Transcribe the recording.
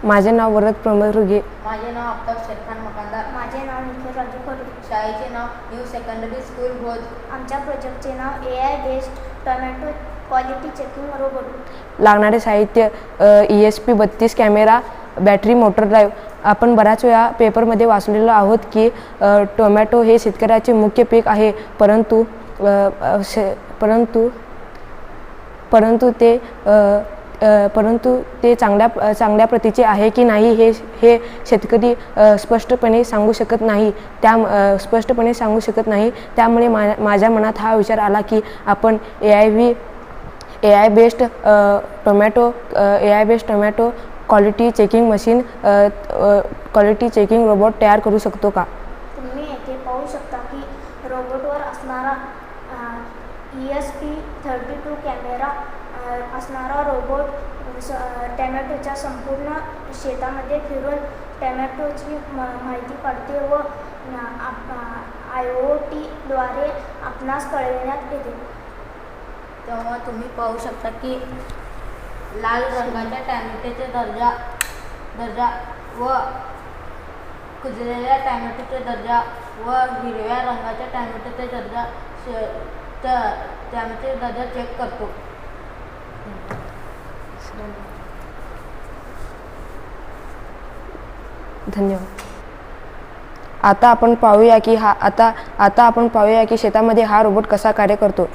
माझे नाव वरद प्रमोद रुगे. माझे नाव आफ्ताब शेरखान मकानदार. माझे नाव निखिल राजू करू. शाळेचे नाव न्यू सेकंडरी स्कूल भोज. आमच्या प्रोजेक्टचे नाव AI based tomato quality checking robot. लागणारे साहित्य ESP 32 camera, battery, motor drive. आपण बऱ्याच वेळा पेपरमध्ये वाचलेलो आहोत की टोमॅटो हे शेतकऱ्याचे मुख्य पीक आहे, परंतु ते चांगल्या प्रतीचे आहे की नाही हे शेतकरी स्पष्टपणे सांगू शकत नाही. त्यामुळे माझ्या मनात हा विचार आला की आपण AI based tomato quality checking machine, quality checking robot तयार करू शकतो का? तुम्ही येथे पाहू शकता की रोबोटवर असणारा ESP 32 कॅमेरा असणारा रोबोट टोमॅटोच्या संपूर्ण शेतामध्ये फिरून टोमॅटोची माहिती काढते व IoTद्वारे आपणास कळविण्यात येते. तेव्हा तुम्ही पाहू शकता की लाल रंगाच्या टॅमॅटोचे दर्जा व कुजलेल्या टॅमॅटोचे दर्जा व हिरव्या रंगाच्या टॅमॅटोचे दर्जा चेक करतो. धन्यवाद. आता आपण पाहूया की शेतामध्ये हा रोबोट कसा कार्य करतो.